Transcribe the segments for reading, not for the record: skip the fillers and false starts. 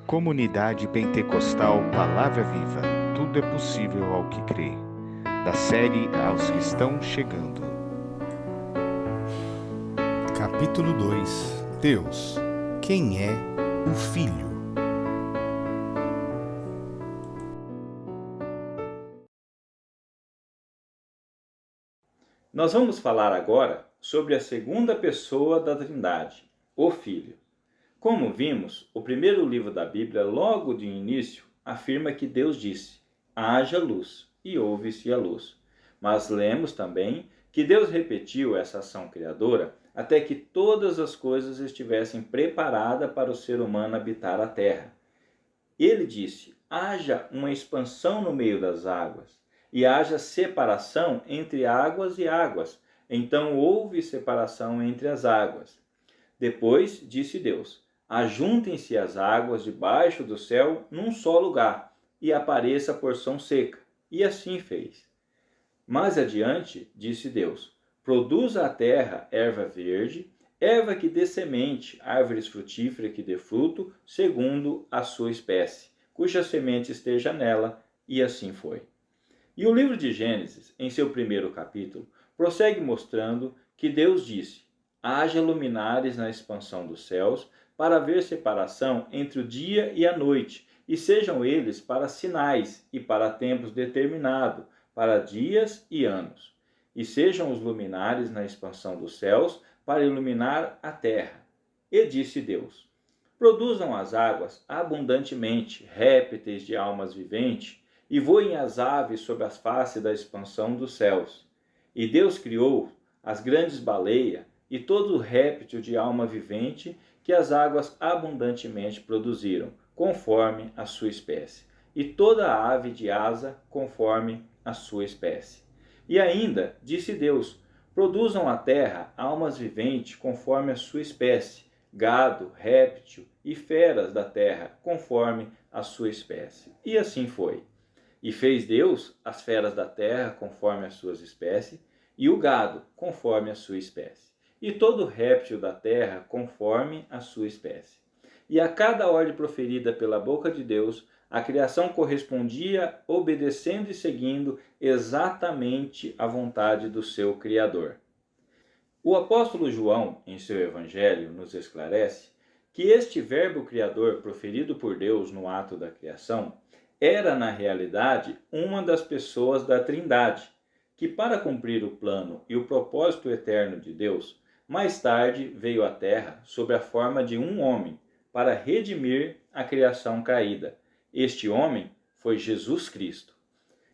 Comunidade Pentecostal Palavra Viva. Tudo é possível ao que crê. Da série Aos que estão chegando. Capítulo 2. Deus. Quem é o Filho? Nós vamos falar agora sobre a segunda pessoa da Trindade, o Filho. Como vimos, o primeiro livro da Bíblia, logo de início, afirma que Deus disse: haja luz, e houve-se a luz. Mas lemos também que Deus repetiu essa ação criadora até que todas as coisas estivessem preparadas para o ser humano habitar a terra. Ele disse: haja uma expansão no meio das águas, e haja separação entre águas e águas. Então houve separação entre as águas. Depois disse Deus: ajuntem-se as águas debaixo do céu num só lugar, e apareça a porção seca. E assim fez. Mais adiante, disse Deus: produza a terra erva verde, erva que dê semente, árvores frutíferas que dê fruto, segundo a sua espécie, cuja semente esteja nela, e assim foi. E o livro de Gênesis, em seu primeiro capítulo, prossegue mostrando que Deus disse: haja luminares na expansão dos céus, para haver separação entre o dia e a noite, e sejam eles para sinais e para tempos determinados, para dias e anos. E sejam os luminares na expansão dos céus, para iluminar a terra. E disse Deus: produzam as águas abundantemente répteis de almas viventes, e voem as aves sobre as faces da expansão dos céus. E Deus criou as grandes baleias e todo o réptil de alma vivente que as águas abundantemente produziram, conforme a sua espécie, e toda a ave de asa, conforme a sua espécie. E ainda, disse Deus: produzam a terra almas viventes, conforme a sua espécie, gado, réptil e feras da terra, conforme a sua espécie. E assim foi. E fez Deus as feras da terra, conforme as suas espécies, e o gado, conforme a sua espécie, e todo réptil da terra, conforme a sua espécie. E a cada ordem proferida pela boca de Deus, a criação correspondia, obedecendo e seguindo exatamente a vontade do seu Criador. O apóstolo João, em seu Evangelho, nos esclarece que este verbo criador proferido por Deus no ato da criação era, na realidade, uma das pessoas da Trindade, que, para cumprir o plano e o propósito eterno de Deus, mais tarde veio à Terra sob a forma de um homem, para redimir a criação caída. Este homem foi Jesus Cristo.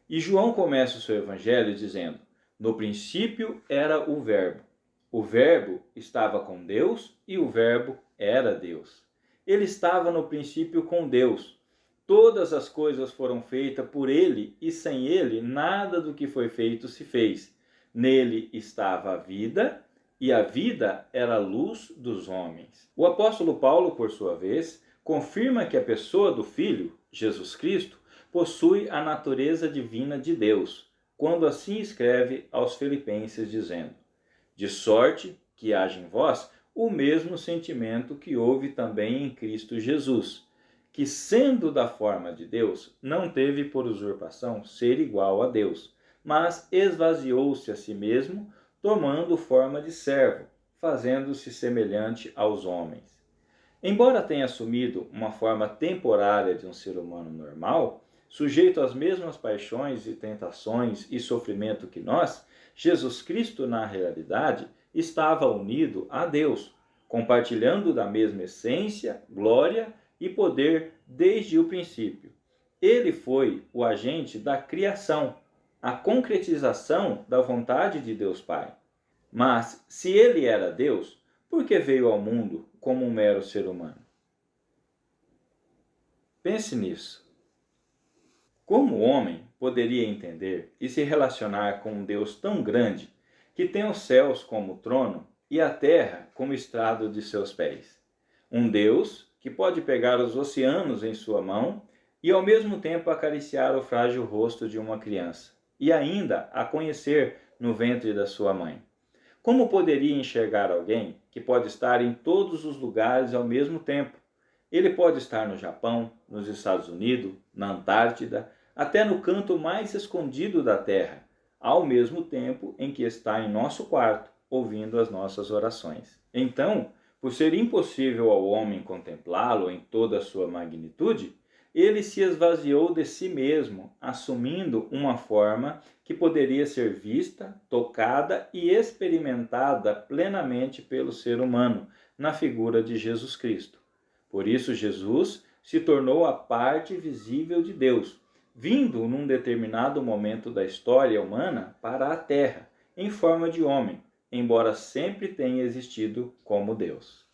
E João começa o seu Evangelho dizendo: no princípio era o Verbo estava com Deus e o Verbo era Deus. Ele estava no princípio com Deus. Todas as coisas foram feitas por ele, e sem ele nada do que foi feito se fez. Nele estava a vida, e a vida era a luz dos homens. O apóstolo Paulo, por sua vez, confirma que a pessoa do Filho, Jesus Cristo, possui a natureza divina de Deus, quando assim escreve aos Filipenses, dizendo: de sorte que haja em vós o mesmo sentimento que houve também em Cristo Jesus, que, sendo da forma de Deus, não teve por usurpação ser igual a Deus, mas esvaziou-se a si mesmo, tomando forma de servo, fazendo-se semelhante aos homens. Embora tenha assumido uma forma temporária de um ser humano normal, sujeito às mesmas paixões e tentações e sofrimento que nós, Jesus Cristo, na realidade, estava unido a Deus, compartilhando da mesma essência, glória e poder desde o princípio. Ele foi o agente da criação, a concretização da vontade de Deus Pai. Mas, se ele era Deus, por que veio ao mundo como um mero ser humano? Pense nisso. Como o homem poderia entender e se relacionar com um Deus tão grande, que tem os céus como trono e a terra como estrado de seus pés? Um Deus que pode pegar os oceanos em sua mão e ao mesmo tempo acariciar o frágil rosto de uma criança, e ainda a conhecer no ventre da sua mãe. Como poderia enxergar alguém que pode estar em todos os lugares ao mesmo tempo, Ele pode estar no Japão, nos Estados Unidos, na Antártida, até no canto mais escondido da Terra, ao mesmo tempo em que está em nosso quarto, ouvindo as nossas orações. Então, por ser impossível ao homem contemplá-lo em toda a sua magnitude, ele se esvaziou de si mesmo, assumindo uma forma que poderia ser vista, tocada e experimentada plenamente pelo ser humano, na figura de Jesus Cristo. Por isso, Jesus se tornou a parte visível de Deus, vindo num determinado momento da história humana para a Terra, em forma de homem, embora sempre tenha existido como Deus.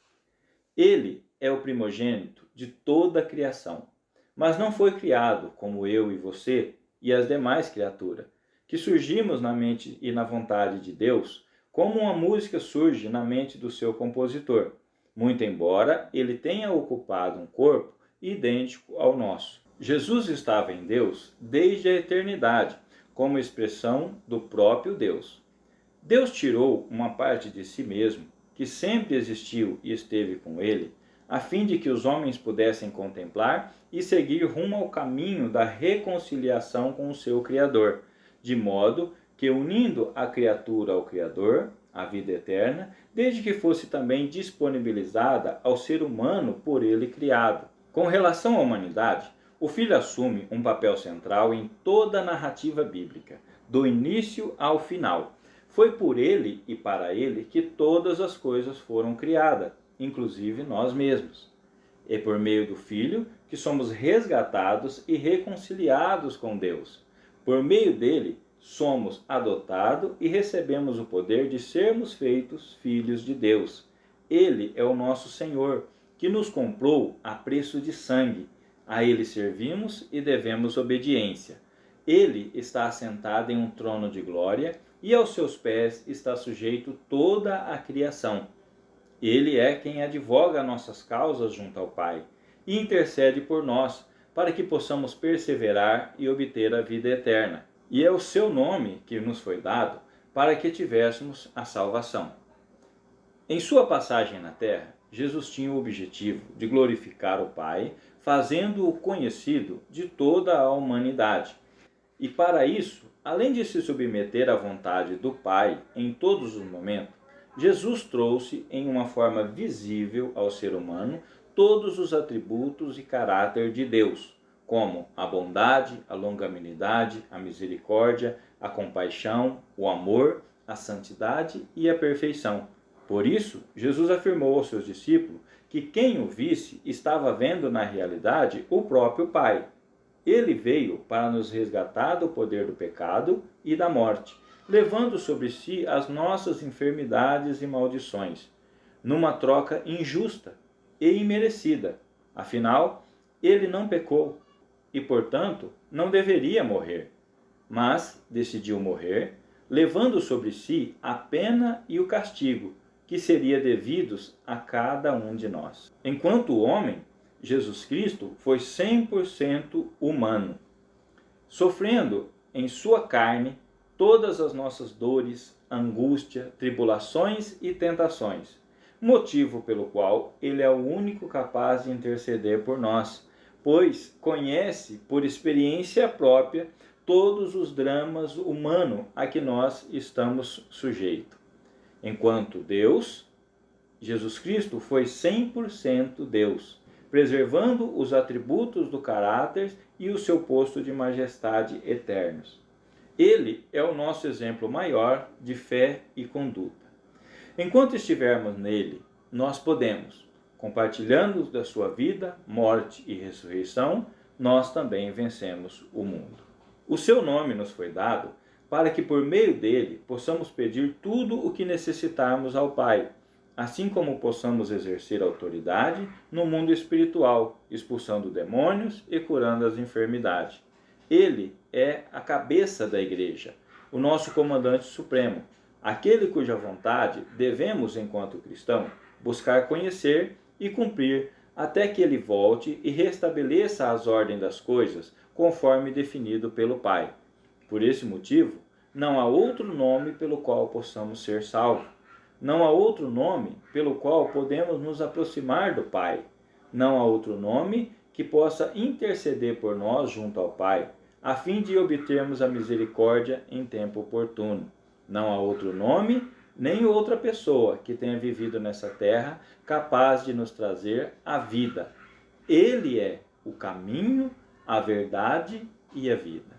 Ele é o primogênito de toda a criação, mas não foi criado como eu e você e as demais criaturas, que surgimos na mente e na vontade de Deus, como uma música surge na mente do seu compositor, muito embora ele tenha ocupado um corpo idêntico ao nosso. Jesus estava em Deus desde a eternidade, como expressão do próprio Deus. Deus tirou uma parte de si mesmo, que sempre existiu e esteve com ele, a fim de que os homens pudessem contemplar e seguir rumo ao caminho da reconciliação com o seu Criador, de modo que, unindo a criatura ao Criador, a vida eterna, desde que fosse também disponibilizada ao ser humano por ele criado. Com relação à humanidade, o Filho assume um papel central em toda a narrativa bíblica, do início ao final. Foi por ele e para ele que todas as coisas foram criadas, inclusive nós mesmos. É por meio do Filho que somos resgatados e reconciliados com Deus. Por meio dele, somos adotados e recebemos o poder de sermos feitos filhos de Deus. Ele é o nosso Senhor, que nos comprou a preço de sangue. A ele servimos e devemos obediência. Ele está assentado em um trono de glória e aos seus pés está sujeito toda a criação. Ele é quem advoga nossas causas junto ao Pai e intercede por nós, para que possamos perseverar e obter a vida eterna. E é o seu nome que nos foi dado para que tivéssemos a salvação. Em sua passagem na terra, Jesus tinha o objetivo de glorificar o Pai, fazendo-o conhecido de toda a humanidade. E para isso, além de se submeter à vontade do Pai em todos os momentos, Jesus trouxe em uma forma visível ao ser humano todos os atributos e caráter de Deus, como a bondade, a longanimidade, a misericórdia, a compaixão, o amor, a santidade e a perfeição. Por isso, Jesus afirmou aos seus discípulos que quem o visse estava vendo na realidade o próprio Pai. Ele veio para nos resgatar do poder do pecado e da morte, levando sobre si as nossas enfermidades e maldições, numa troca injusta e imerecida. Afinal, ele não pecou e, portanto, não deveria morrer, mas decidiu morrer, levando sobre si a pena e o castigo que seria devidos a cada um de nós. Enquanto homem, Jesus Cristo foi 100% humano, sofrendo em sua carne todas as nossas dores, angústia, tribulações e tentações, motivo pelo qual ele é o único capaz de interceder por nós, pois conhece por experiência própria todos os dramas humanos a que nós estamos sujeitos. Enquanto Deus, Jesus Cristo foi 100% Deus, preservando os atributos do caráter e o seu posto de majestade eternos. Ele é o nosso exemplo maior de fé e conduta. Enquanto estivermos nele, nós podemos, compartilhando da sua vida, morte e ressurreição, nós também vencemos o mundo. O seu nome nos foi dado para que por meio dele possamos pedir tudo o que necessitarmos ao Pai, assim como possamos exercer autoridade no mundo espiritual, expulsando demônios e curando as enfermidades. Ele é a cabeça da igreja, o nosso comandante supremo, aquele cuja vontade devemos, enquanto cristão, buscar conhecer e cumprir até que ele volte e restabeleça as ordens das coisas conforme definido pelo Pai. Por esse motivo, não há outro nome pelo qual possamos ser salvos. Não há outro nome pelo qual podemos nos aproximar do Pai. Não há outro nome que possa interceder por nós junto ao Pai, a fim de obtermos a misericórdia em tempo oportuno. Não há outro nome, nem outra pessoa que tenha vivido nessa terra capaz de nos trazer a vida. Ele é o caminho, a verdade e a vida.